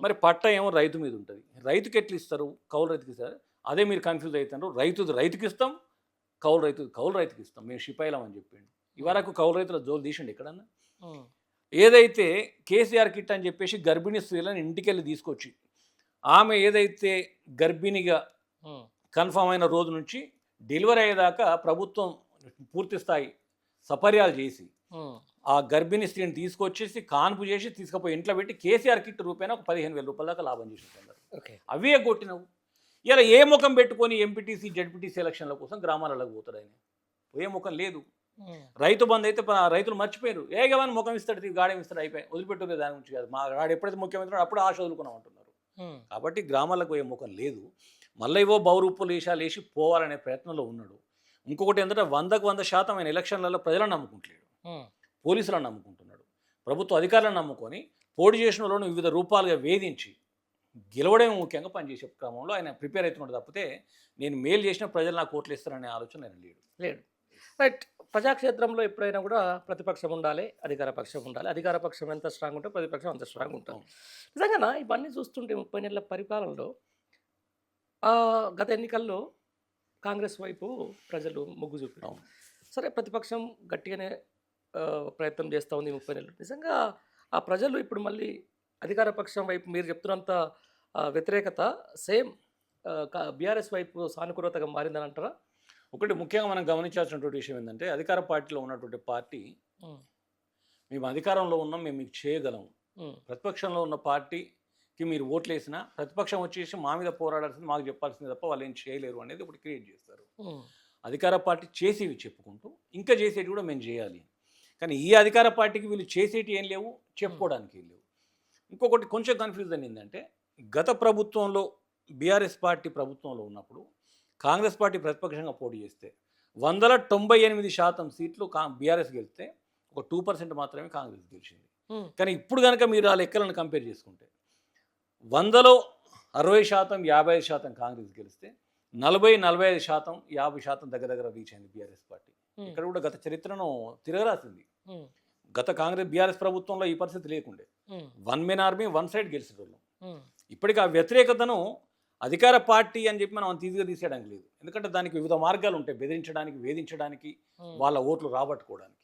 మరి పట్ట ఏమో రైతు మీద ఉంటుంది, రైతుకి ఎట్లా ఇస్తారు, కౌలు రైతుకి ఇస్తారు? అదే మీరు కన్ఫ్యూజ్ అవుతున్నారు. రైతుకి ఇస్తాం, కౌలు రైతుకి ఇస్తాం, మేము సిపాయిలం అని చెప్పిండు. ఇవరకు కౌలు రైతుల జోలు తీసిండు ఎక్కడన్నా? ఏదైతే కేసీఆర్ కిట్ అని చెప్పేసి గర్భిణీ స్త్రీలను ఇంటికెళ్ళి తీసుకొచ్చి ఆమె ఏదైతే గర్భిణిగా కన్ఫర్మ్ అయిన రోజు నుంచి డెలివరీ అయ్యేదాకా ప్రభుత్వం పూర్తి స్థాయి సపర్యాలు చేసి ఆ గర్భిణీ స్త్రీని తీసుకొచ్చేసి కాన్పు చేసి తీసుకుపోయి ఇంట్లో పెట్టి కేసీఆర్ కిట్ రూపాయన ఒక 15,000 రూపాయల దాకా లాభం చేసి అవే కొట్టినవు. ఇలా ఏ ముఖం పెట్టుకొని ఎంపీటీసీ జడ్పీటీసీ ఎలక్షన్ల కోసం గ్రామాలకు పోతాడు ఆయన? ఏ ముఖం లేదు. రైతు బంధు అయితే రైతులు మర్చిపోయారు. ఏగవని ముఖం ఇస్తాడు, గాడేం ఇస్తాడు, అయిపోయి వదిలిపెట్టుకునే దాని గురించి కాదు. మా గాడు ఎప్పుడైతే ముఖ్యమంత్రి అప్పుడు ఆశ వదులుకున్నాం అంటున్నారు. కాబట్టి గ్రామాలకు పోయే ముఖం లేదు. మళ్ళీ ఏవో బౌరూపులు వేషాలు వేసి పోవాలనే ప్రయత్నంలో ఉన్నాడు. ఇంకొకటి ఏంటంటే 100% ఆయన ఎలక్షన్లలో ప్రజలను నమ్ముకుంటలేడు, పోలీసులను నమ్ముకుంటున్నాడు. ప్రభుత్వ అధికారులను నమ్ముకొని పోటీ చేసిన వాళ్ళను వివిధ రూపాలుగా వేధించి గెలవడమే ముఖ్యంగా పనిచేసే క్రమంలో ఆయన ప్రిపేర్ అవుతున్నాడు తప్పితే నేను మేలు చేసిన ప్రజలు నాకు ఓట్లు ఇస్తారనే ఆలోచన ఆయన లేడు. రైట్. ప్రజాక్షేత్రంలో ఎప్పుడైనా కూడా ప్రతిపక్షం ఉండాలి, అధికార పక్షం ఉండాలి. అధికార పక్షం ఎంత స్ట్రాంగ్ ఉంటే ప్రతిపక్షం అంత స్ట్రాంగ్ ఉంటుంది. నిజంగా ఇవన్నీ చూస్తుంటే 30 నెలల పరిపాలనలో గత ఎన్నికల్లో కాంగ్రెస్ వైపు ప్రజలు మొగ్గు చూపారు. సరే, ప్రతిపక్షం గట్టిగానే ప్రయత్నం చేస్తూ ఉంది 30 నెలలు. నిజంగా ఆ ప్రజలు ఇప్పుడు మళ్ళీ అధికార పక్షం వైపు మీరు చెప్తున్నంత వ్యతిరేకత సేమ్ బీఆర్ఎస్ వైపు సానుకూలతగా మారిందని అంటారా? ఒకటి ముఖ్యంగా మనం గమనించాల్సినటువంటి విషయం ఏంటంటే, అధికార పార్టీలో ఉన్నటువంటి పార్టీ మేము అధికారంలో ఉన్నాం, మేము మీకు చేయగలం. ప్రతిపక్షంలో ఉన్న పార్టీకి మీరు ఓట్లు వేసినా ప్రతిపక్షం వచ్చేసి మా మీద పోరాడాల్సింది మాకు చెప్పాల్సింది తప్ప వాళ్ళు ఏం చేయలేరు అనేది ఒకటి క్రియేట్ చేస్తారు. అధికార పార్టీ చేసేవి చెప్పుకుంటూ ఇంకా చేసేటి కూడా మేము చేయాలి. కానీ ఈ అధికార పార్టీకి వీళ్ళు చేసేటి ఏం లేవు, చెప్పుకోవడానికి ఏం లేవు. ఇంకొకటి కొంచెం కన్ఫ్యూజన్ ఏంటంటే, గత ప్రభుత్వంలో బీఆర్ఎస్ పార్టీ ప్రభుత్వంలో ఉన్నప్పుడు కాంగ్రెస్ పార్టీ ప్రతిపక్షంగా పోటీ చేస్తే 98% సీట్లు బీఆర్ఎస్ గెలిస్తే ఒక 2% మాత్రమే కాంగ్రెస్ గెలిచింది. కానీ ఇప్పుడు కనుక మీరు ఆ లెక్కలను కంపేర్ చేసుకుంటే 100లో 60%, 55% కాంగ్రెస్ గెలిస్తే 45%, 50% దగ్గర రీచ్ అయింది బీఆర్ఎస్ పార్టీ. ఇక్కడ కూడా గత చరిత్రను తిరగరాసింది. గత కాంగ్రెస్ బీఆర్ఎస్ ప్రభుత్వంలో ఈ పరిస్థితి లేకుండే. One man army one side గెలిచేటోళ్ళం. ఇప్పటికి ఆ వ్యతిరేకతను అధికార పార్టీ అని చెప్పి మనం అంత ఈజీగా తీసేయడానికి లేదు. ఎందుకంటే దానికి వివిధ మార్గాలు ఉంటాయి, బెదిరించడానికి, వేధించడానికి, వాళ్ళ ఓట్లు రాబట్టుకోవడానికి.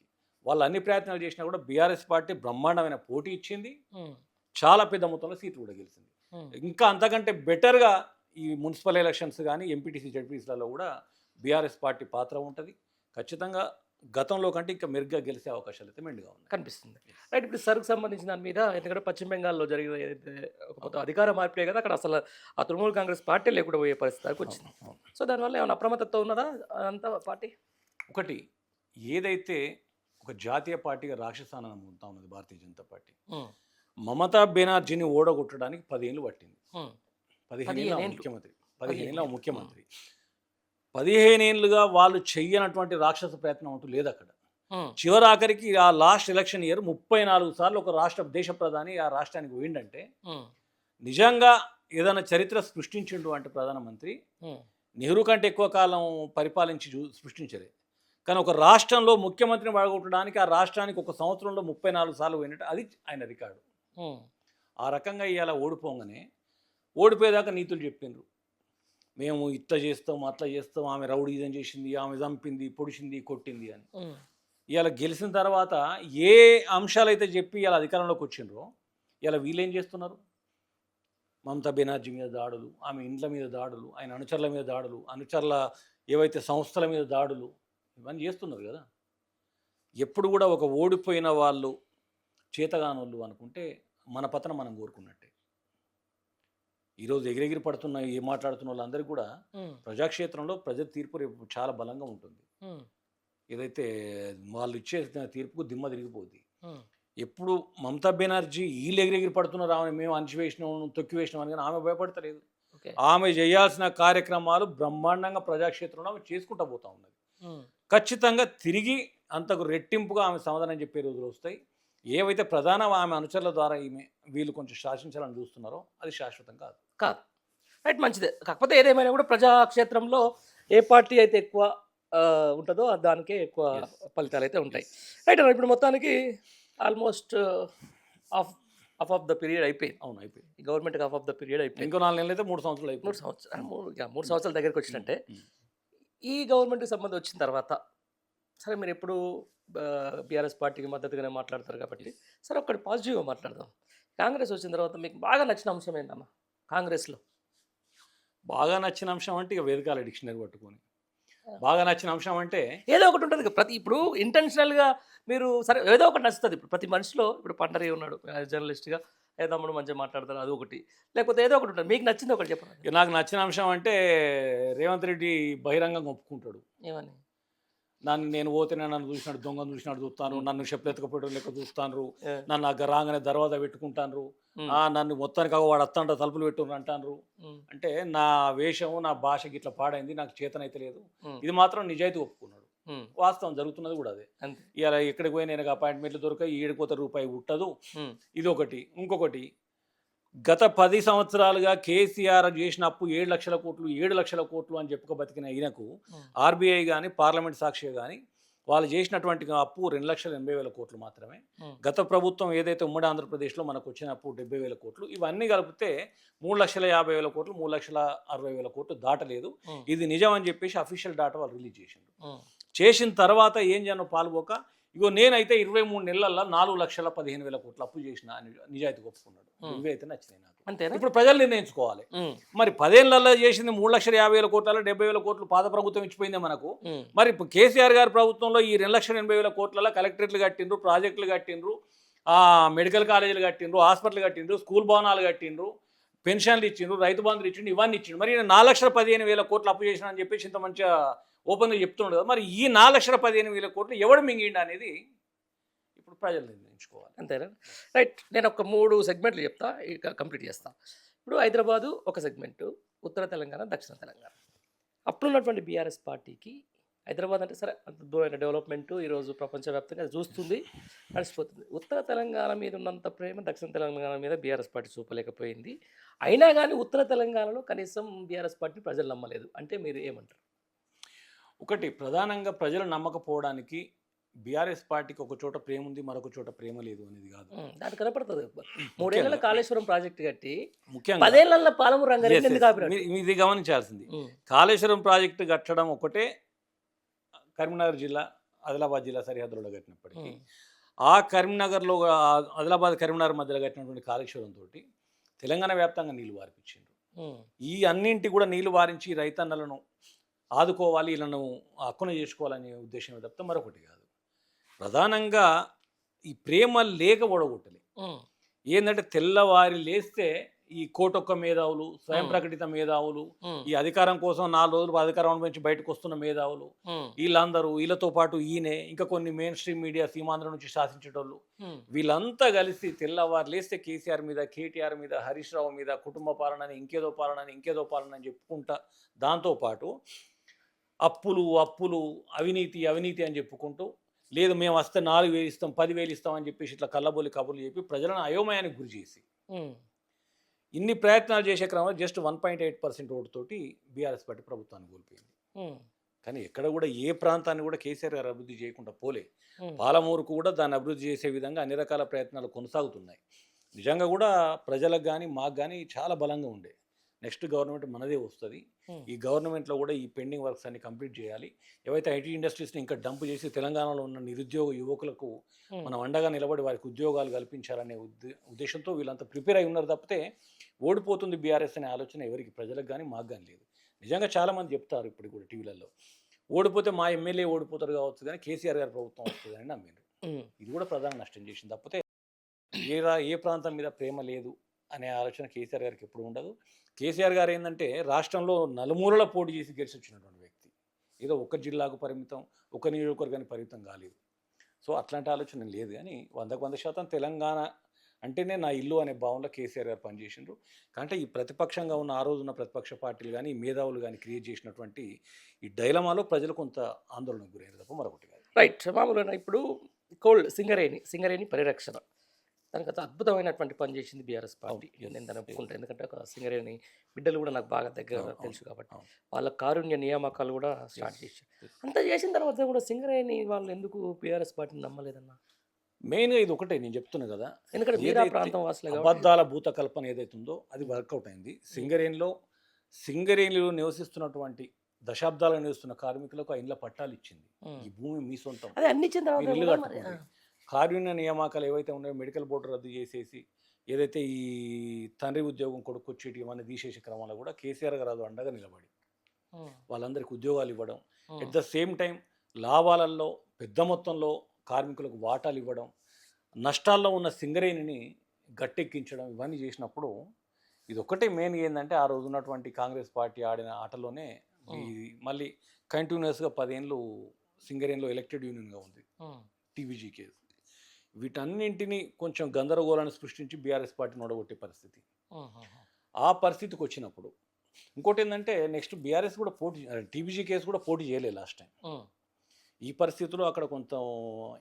వాళ్ళు అన్ని ప్రయత్నాలు చేసినా కూడా బీఆర్ఎస్ పార్టీ బ్రహ్మాండమైన పోటీ ఇచ్చింది, చాలా పెద్ద మొత్తంలో సీట్లు కూడా గెలిచింది. ఇంకా అంతకంటే బెటర్గా ఈ మున్సిపల్ ఎలక్షన్స్ కానీ ఎంపీటీసీ జడ్పీటీసీలలో కూడా బీఆర్ఎస్ పార్టీ పాత్ర ఉంటుంది. ఖచ్చితంగా గతంలో కంటే ఇంకా మెరుగ్గా గెలిచే అవకాశాలు అయితే మెండుగా ఉన్నాయి కనిపిస్తుంది. రైట్, ఇప్పుడు సరుకు సంబంధించిన దాని మీద, ఎందుకంటే పశ్చిమ బెంగాల్లో జరిగిన ఏదైతే ఒక కొత్త అధికార మార్పే కదా, అక్కడ అసలు ఆ తృణమూల్ కాంగ్రెస్ పార్టీ లేకుండా పోయే పరిస్థితి దాకా వచ్చింది. సో దానివల్ల ఏమైనా అప్రమత్తత ఉన్నదా అంతా పార్టీ? ఒకటి, ఏదైతే ఒక జాతీయ పార్టీగా రాక్షసానం ఉంటా ఉన్నది భారతీయ జనతా పార్టీ, మమతా బెనర్జీని ఓడగొట్టడానికి 10 ఏళ్ళు పట్టింది. 15 ఏళ్ళ ముఖ్యమంత్రి, 15 ఏళ్ళ ముఖ్యమంత్రి. 15 ఏళ్ళుగా వాళ్ళు చెయ్యనటువంటి రాక్షస ప్రయత్నం అంటూ లేదు అక్కడ. చివరాఖరికి ఆ లాస్ట్ ఎలక్షన్ ఇయర్ 34 సార్లు ఒక దేశ ప్రధాని ఆ రాష్ట్రానికి పోయిండంటే నిజంగా ఏదైనా చరిత్ర సృష్టించిండు అంటే ప్రధానమంత్రి నెహ్రూ కంటే ఎక్కువ కాలం పరిపాలించి సృష్టించలే. కానీ ఒక రాష్ట్రంలో ముఖ్యమంత్రిని పడగొట్టడానికి ఆ రాష్ట్రానికి ఒక సంవత్సరంలో 34 సార్లు పోయినట్టు అది ఆయన రికార్డు. ఆ రకంగా ఇవాళ ఓడిపోగానే ఓడిపోయేదాకా నీతులు చెప్పిండ్రు. మేము ఇట్లా చేస్తాం, అట్లా చేస్తాం, ఆమె రౌడీజం చేసింది, ఆమె చంపింది, పొడిచింది, కొట్టింది అని. ఇవాళ గెలిచిన తర్వాత ఏ అంశాలు అయితే చెప్పి ఇలా అధికారంలోకి వచ్చిండ్రో ఇలా వీళ్ళేం చేస్తున్నారు? మమతా బెనర్జీ మీద దాడులు, ఆమె ఇండ్ల మీద దాడులు, ఆయన అనుచరుల మీద దాడులు, అనుచరుల ఏవైతే సంస్థల మీద దాడులు, ఇవన్నీ చేస్తున్నారు కదా. ఎప్పుడు కూడా ఒక ఓడిపోయిన వాళ్ళు చేతగానోళ్ళు అనుకుంటే మన పతనం మనం కోరుకున్నట్టే. ఈరోజు ఎగిరెగిరి పడుతున్న ఏ మాట్లాడుతున్న వాళ్ళందరికీ కూడా ప్రజాక్షేత్రంలో ప్రజల తీర్పు రేపు చాలా బలంగా ఉంటుంది. ఏదైతే వాళ్ళు ఇచ్చే తీర్పుకు దిమ్మ తిరిగిపోద్ది. ఎప్పుడు మమతా బెనర్జీ వీళ్ళు ఎగిరెగిరి పడుతున్నారు, ఆమె మేము అణిచివేసినాం, తొక్కివేసినాం అని, కానీ ఆమె భయపడతలేదు. ఆమె చేయాల్సిన కార్యక్రమాలు బ్రహ్మాండంగా ప్రజాక్షేత్రంలో ఆమె చేసుకుంటూ పోతా ఉన్నది. ఖచ్చితంగా తిరిగి అంతకు రెట్టింపుగా ఆమె సమాధానం చెప్పే రోజులు వస్తాయి. ఏవైతే ప్రధాన ఆమె అనుచరుల ద్వారా వీళ్ళు కొంచెం శాసించాలని చూస్తున్నారో అది శాశ్వతం కాదు. రైట్, మంచిదే. కాకపోతే ఏదేమైనా కూడా ప్రజాక్షేత్రంలో ఏ పార్టీ అయితే ఎక్కువ ఉంటుందో దానికే ఎక్కువ ఫలితాలు అయితే ఉంటాయి. రైట్, ఇప్పుడు మొత్తానికి almost half of the period అయిపోయింది. అవును, అయిపోయింది. గవర్నమెంట్కి హాఫ్ ఆఫ్ ద పీరియడ్ అయిపోయింది. ఇంకో 4 నెలలు అయితే 3 సంవత్సరాలు అయిపోయింది. 3 సంవత్సరాల దగ్గరికి వచ్చినట్టే. ఈ గవర్నమెంట్కి సంబంధం వచ్చిన తర్వాత సరే, మీరు ఎప్పుడు బీఆర్ఎస్ పార్టీకి మద్దతుగానే మాట్లాడతారు కాబట్టి సరే ఒక్కటి పాజిటివ్గా మాట్లాడదాం. కాంగ్రెస్ వచ్చిన తర్వాత మీకు బాగా నచ్చిన అంశం ఏంటమ్మా కాంగ్రెస్లో? బాగా నచ్చిన అంశం అంటే ఇక వేదికల డిక్షనరీ పట్టుకొని బాగా నచ్చిన అంశం అంటే ఏదో ఒకటి ఉంటుంది ప్రతి, ఇప్పుడు ఇంటెన్షనల్గా మీరు సరే ఏదో ఒకటి నచ్చుతుంది. ఇప్పుడు ప్రతి మనిషిలో ఇప్పుడు పండరి ఉన్నాడు జర్నలిస్ట్గా, ఏదమ్ముడు మంచిగా మాట్లాడతారు, అది ఒకటి, లేకపోతే ఏదో ఒకటి ఉంటుంది. మీకు నచ్చింది ఒకటి చెప్పండి. నాకు నచ్చిన అంశం అంటే రేవంత్ రెడ్డి బహిరంగంగా ఒప్పుకుంటాడు. ఏమని? నేను పోతేనే నన్ను చూసినాడు, దొంగను చూసినాడు చూస్తాను, నన్ను చెప్పెత్తకపోవడం లెక్క చూస్తాను, నన్ను రాగానే దర్వాజా పెట్టుకుంటాను, నన్ను మొత్తానికి వాడు అత్తంట తలుపులు పెట్టుకుని అంటాను. అంటే నా వేషం, నా భాషకి ఇట్లా పాడైంది, నాకు చేతనైతే లేదు. ఇది మాత్రం నిజాయితీ ఒప్పుకున్నాడు. వాస్తవం జరుగుతున్నది కూడా అదే. ఇలా ఎక్కడికి పోయి నేను అపాయింట్మెంట్లు దొరకాయి, ఏడిపోతే రూపాయి పుట్టదు. ఇది ఒకటి. ఇంకొకటి, గత 10 సంవత్సరాలుగా కేసీఆర్ చేసిన అప్పు 7 లక్షల కోట్లు 7 లక్షల కోట్లు అని చెప్పుకో బతికిన ఈయనకు ఆర్బీఐ కానీ పార్లమెంట్ సాక్షిగా కానీ వాళ్ళు చేసినటువంటి అప్పు 2,80,000 కోట్లు మాత్రమే. గత ప్రభుత్వం ఏదైతే ఉమ్మడి ఆంధ్రప్రదేశ్లో మనకు వచ్చిన అప్పు 70,000 కోట్లు, ఇవన్నీ కలిపితే 3,50,000 కోట్లు 3,60,000 కోట్లు దాటలేదు. ఇది నిజం అని చెప్పేసి అఫీషియల్ డాటా వాళ్ళు రిలీజ్ చేసిండ్రు. చేసిన తర్వాత ఏం చేయను పాల్పోక, ఇగో నేనైతే 23 నెలల్లో 4,15,000 కోట్లు అప్పు చేసిన నిజాయితీ ఒప్పుకున్నాడు. ఇవి అయితే నచ్చినాయి నాకు. అంతేనా? ఇప్పుడు ప్రజలు నిర్ణయించుకోవాలి. మరి 10 ఏళ్లలో చేసింది 3,50,000 కోట్లలో 70,000 కోట్లు పాత ప్రభుత్వం ఇచ్చిపోయిందే మనకు. మరి ఇప్పుడు కేసీఆర్ గారి ప్రభుత్వంలో ఈ 2,80,000 కోట్లలో కలెక్టరేట్లు కట్టిండ్రు, ప్రాజెక్టులు కట్టిండ్రు, మెడికల్ కాలేజీలు కట్టిండ్రు, హాస్పిటల్ కట్టిండ్రు, స్కూల్ భవనాలు కట్టిండ్రు, పెన్షన్లు ఇచ్చిండ్రు, రైతు బంధులు ఇచ్చిండ్రు, ఇవన్నీ ఇచ్చిండ్రు. మరి 4,15,000 కోట్లు అప్పు చేసిన అని చెప్పేసి ఇంత మంచిగా ఓపెన్గా చెప్తున్నాడు కదా. మరి ఈ 4,15,000 కోట్లు ఎవడు మింగిండి అనేది ఇప్పుడు ప్రజలు నిర్ణయించుకోవాలి. అంతేనా? రైట్, నేను ఒక 3 సెగ్మెంట్లు చెప్తా, ఇక కంప్లీట్ చేస్తా. ఇప్పుడు హైదరాబాదు ఒక సెగ్మెంటు, ఉత్తర తెలంగాణ, దక్షిణ తెలంగాణ. అప్పుడున్నటువంటి బీఆర్ఎస్ పార్టీకి హైదరాబాద్ అంటే సరే అంత దూరమైన డెవలప్మెంట్ ఈరోజు ప్రపంచవ్యాప్తంగా అది చూస్తుంది, నడిచిపోతుంది. ఉత్తర తెలంగాణ మీద ఉన్నంత ప్రేమ దక్షిణ తెలంగాణ మీద బీఆర్ఎస్ పార్టీ చూపలేకపోయింది. అయినా కానీ ఉత్తర తెలంగాణలో కనీసం బీఆర్ఎస్ పార్టీ ప్రజలు నమ్మలేదు. అంటే మీరు ఏమంటారు? ఒకటి ప్రధానంగా ప్రజలు నమ్మకపోవడానికి బీఆర్ఎస్ పార్టీకి ఒక చోట ప్రేమ ఉంది, మరొక చోట ప్రేమ లేదు అనేది కాదు. దానికి కనపడుతుంది. 3 ఏళ్ల కాళేశ్వరం ప్రాజెక్టు కట్టి ముఖ్యంగా 10 ఏళ్ల పాలమూరు రంగారెడ్డి ఎందుకు ఆపినట్టు? ఇది గమనించాల్సింది. కాళేశ్వరం ప్రాజెక్టు కట్టడం ఒకటే కరీంనగర్ జిల్లా ఆదిలాబాద్ జిల్లా సరిహద్దులో కట్టినప్పటికీ ఆ కరీంనగర్లో ఆదిలాబాద్ కరీంనగర్ మధ్యలో కట్టినటువంటి కాళేశ్వరం తోటి తెలంగాణ వ్యాప్తంగా నీళ్లు వారిపించిండ్రు. ఈ అన్నింటి కూడా నీళ్లు వారించి రైతన్నలను ఆదుకోవాలి, వీళ్ళను హక్కున చేసుకోవాలనే ఉద్దేశం తప్పితే మరొకటి కాదు. ప్రధానంగా ఈ ప్రేమ లేక ఓడగొట్టలే. ఏంటంటే తెల్లవారి లేస్తే ఈ కోటొక్క మేధావులు, స్వయం ప్రకటిత మేధావులు, ఈ అధికారం కోసం 4 రోజులు అధికారం అనుభవించి బయటకు వస్తున్న మేధావులు, వీళ్ళందరూ, వీళ్ళతో పాటు ఈయనే ఇంకా కొన్ని మెయిన్ స్ట్రీమ్ మీడియా సీమాంధ్ర నుంచి శాసించేటోళ్ళు, వీళ్ళంతా కలిసి తెల్లవారు లేస్తే కేసీఆర్ మీద, కేటీఆర్ మీద, హరీష్ రావు మీద కుటుంబ పాలనని, ఇంకేదో పాలన అని చెప్పుకుంటా, దాంతోపాటు అప్పులు అవినీతి అని చెప్పుకుంటూ, లేదు మేము వస్తే 4,000 ఇస్తాం 10,000 ఇస్తాం అని చెప్పేసి ఇట్లా కళ్ళబొల్లి కబుర్లు చెప్పి ప్రజలను అయోమయానికి గురి చేసి ఇన్ని ప్రయత్నాలు చేసే క్రమంలో జస్ట్ 1.8% ఓటుతోటి బీఆర్ఎస్ పార్టీ ప్రభుత్వాన్ని కోల్పోయింది. కానీ ఎక్కడ కూడా ఏ ప్రాంతాన్ని కూడా కేసీఆర్ గారు అభివృద్ధి చేయకుండా పోలే. పాలమూరుకు కూడా దాన్ని అభివృద్ధి చేసే విధంగా అన్ని రకాల ప్రయత్నాలు కొనసాగుతున్నాయి. నిజంగా కూడా ప్రజలకు కానీ మాకు కానీ చాలా బలంగా ఉండే. నెక్స్ట్ గవర్నమెంట్ మనదే వస్తుంది. ఈ గవర్నమెంట్లో కూడా ఈ పెండింగ్ వర్క్స్ అన్ని కంప్లీట్ చేయాలి. ఏవైతే ఐటీ ఇండస్ట్రీస్ని ఇంకా డంప్ చేసి తెలంగాణలో ఉన్న నిరుద్యోగ యువకులకు మనం అండగా నిలబడి వారికి ఉద్యోగాలు కల్పించాలనే ఉద్దేశంతో వీళ్ళంతా ప్రిపేర్ అయి ఉన్నారు తప్పితే ఓడిపోతుంది బీఆర్ఎస్ అనే ఆలోచన ఎవరికి, ప్రజలకు కానీ మాకు కానీ లేదు. నిజంగా చాలామంది చెప్తారు ఇప్పుడు కూడా టీవీలలో, ఓడిపోతే మా ఎమ్మెల్యే ఓడిపోతారు కావచ్చు కానీ కేసీఆర్ గారి ప్రభుత్వం వస్తుంది అని నమ్మిండ్రు. ఇది కూడా ప్రధాన నష్టం చేసింది తప్పితే ఏ ప్రాంతం మీద ప్రేమ లేదు అనే ఆలోచన కేసీఆర్ గారికి ఎప్పుడు ఉండదు. కేసీఆర్ గారు ఏంటంటే రాష్ట్రంలో నలుమూలల పోటీ చేసి గెలిచి వచ్చినటువంటి వ్యక్తి. ఏదో ఒక జిల్లాకు పరిమితం, ఒక నియోజకవర్గానికి పరిమితం కాలేదు. సో అట్లాంటి ఆలోచన లేదు. కానీ 100% తెలంగాణ అంటేనే నా ఇల్లు అనే భావనలో కేసీఆర్ గారు పనిచేసిండ్రు. అంటే ఈ ప్రతిపక్షంగా ఉన్న ఆ రోజున్న ప్రతిపక్ష పార్టీలు కానీ మేధావులు కానీ క్రియేట్ చేసినటువంటి ఈ డైలమాలో ప్రజలు కొంత ఆందోళనకు గురయ్యారు తప్ప మరొకటి కాదు. రైట్. మామూలుగా ఇప్పుడు సింగరేణి పరిరక్షణ దానికి అద్భుతమైనటువంటి పని చేసింది బీఆర్ఎస్ పార్టీ. నేను దాన్ని ఒప్పుకుంటాను. ఎందుకంటే ఒక సింగరేణి బిడ్డలు కూడా నాకు బాగా దగ్గర తెలుసు కాబట్టి వాళ్ళ కారుణ్య నియామకాలు కూడా స్టార్ట్ చేశారు. అంతా చేసిన తర్వాత కూడా సింగరేణి వాళ్ళు ఎందుకు బీఆర్ఎస్ పార్టీని నమ్మలేదన్న? మెయిన్గా ఇది ఒకటే నేను చెప్తున్నా కదా, ఎందుకంటే మీరా ప్రాంతం వాసులే అబద్ధాల భూత కల్పన ఏదైతుందో అది వర్కౌట్ అయింది. సింగరేణిలో నివసిస్తున్నటువంటి దశాబ్దాలు నివసిస్తున్న కార్మికులకు ఆ ఇండ్ల పట్టాలు ఇచ్చింది. ఈ భూమి మీ సొంతం, అదే అన్ని ఇచ్చిన తర్వాత ఇల్లు కట్టుకోండి. కారుణ్య నియామకాలు ఏవైతే ఉన్నాయో మెడికల్ బోర్డు రద్దు చేసేసి ఏదైతే ఈ తండ్రి ఉద్యోగం కొడుకు వచ్చేటి ఇవన్నీ తీసేసే క్రమంలో కూడా కేసీఆర్ గారు అండగా నిలబడి వాళ్ళందరికీ ఉద్యోగాలు ఇవ్వడం, ఎట్ ద సేమ్ టైం లాభాలలో పెద్ద మొత్తంలో కార్మికులకు వాటాలు ఇవ్వడం, నష్టాల్లో ఉన్న సింగరేణిని గట్టెక్కించడం, ఇవన్నీ చేసినప్పుడు ఇది ఒక్కటే మెయిన్ ఏంటంటే ఆ రోజు ఉన్నటువంటి కాంగ్రెస్ పార్టీ ఆడిన ఆటలోనే మళ్ళీ కంటిన్యూస్గా 10 ఏళ్ళు సింగరేణిలో ఎలక్టెడ్ యూనియన్గా ఉంది టీబీజీ కేసు. వీటన్నింటినీ కొంచెం గందరగోళాన్ని సృష్టించి బీఆర్ఎస్ పార్టీని ఓడగొట్టే పరిస్థితి. ఆ పరిస్థితికి వచ్చినప్పుడు ఇంకోటి ఏంటంటే నెక్స్ట్ బీఆర్ఎస్ కూడా టీబీజీ కేసు కూడా పోటీ చేయలేదు లాస్ట్ టైం. ఈ పరిస్థితిలో అక్కడ కొంత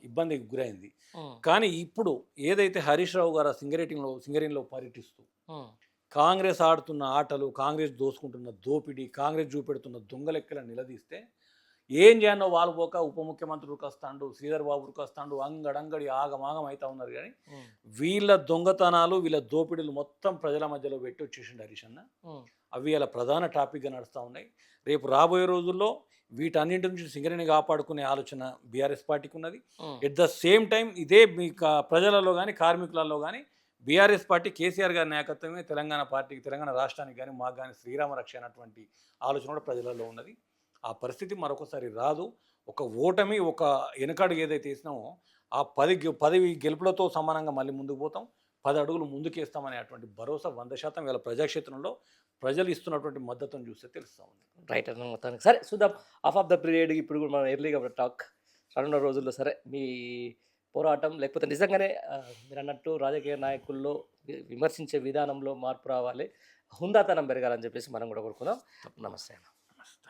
ఇబ్బందికి గురైంది. కానీ ఇప్పుడు ఏదైతే హరీష్ రావు గారు సింగరేణిలో పర్యటిస్తూ కాంగ్రెస్ ఆడుతున్న ఆటలు, కాంగ్రెస్ దోసుకుంటున్న దోపిడీ, కాంగ్రెస్ చూపెడుతున్న దొంగలెక్కలను నిలదీస్తే ఏం చేయనో వాళ్ళు పోక ఉప ముఖ్యమంత్రి ఉరికొస్తాడు, శ్రీధర్ బాబు ఉరికొస్తాడు, అంగడంగడి ఆగమాగం అవుతా ఉన్నారు. కానీ వీళ్ళ దొంగతనాలు, వీళ్ళ దోపిడీలు మొత్తం ప్రజల మధ్యలో పెట్టి వచ్చేసిండు హరీష్ అన్న. అవి ఇలా ప్రధాన టాపిక్గా నడుస్తూ ఉన్నాయి. రేపు రాబోయే రోజుల్లో వీటన్నింటి నుంచి సింగరేణి కాపాడుకునే ఆలోచన బీఆర్ఎస్ పార్టీకి ఉన్నది. ఎట్ ద సేమ్ టైం ఇదే మీ ప్రజలలో కానీ కార్మికులలో కానీ బీఆర్ఎస్ పార్టీ కేసీఆర్ గారి నాయకత్వమే తెలంగాణ పార్టీకి, తెలంగాణ రాష్ట్రానికి కానీ మాకు కానీ శ్రీరామ రక్ష అన్నటువంటి ఆలోచన కూడా ప్రజలలో ఉన్నది. ఆ పరిస్థితి మరొకసారి రాదు. ఒక ఓటమి, ఒక వెనకడుగు ఏదైతే వేసినామో ఆ 10 గెలుపులతో సమానంగా మళ్ళీ ముందుకు పోతాం, 10 అడుగులు ముందుకేస్తామనే అటువంటి భరోసా 100% వీళ్ళ ప్రజాక్షేత్రంలో ప్రజలు ఇస్తున్నటువంటి మద్దతును చూస్తే తెలుస్తూ ఉంది. రైట్ అన్న మొత్తానికి. సరే చూద్దాం ఆఫ్ ద పీరియడ్. ఇప్పుడు కూడా మనం ఎర్లీగా టాక్ రానున్న రోజుల్లో సరే మీ పోరాటం లేకపోతే నిజంగానే మీరు అన్నట్టు రాజకీయ నాయకుల్లో విమర్శించే విధానంలో మార్పు రావాలి, హుందాతనం పెరగాలని చెప్పేసి మనం కూడా కోరుకుందాం. నమస్తే అన్న.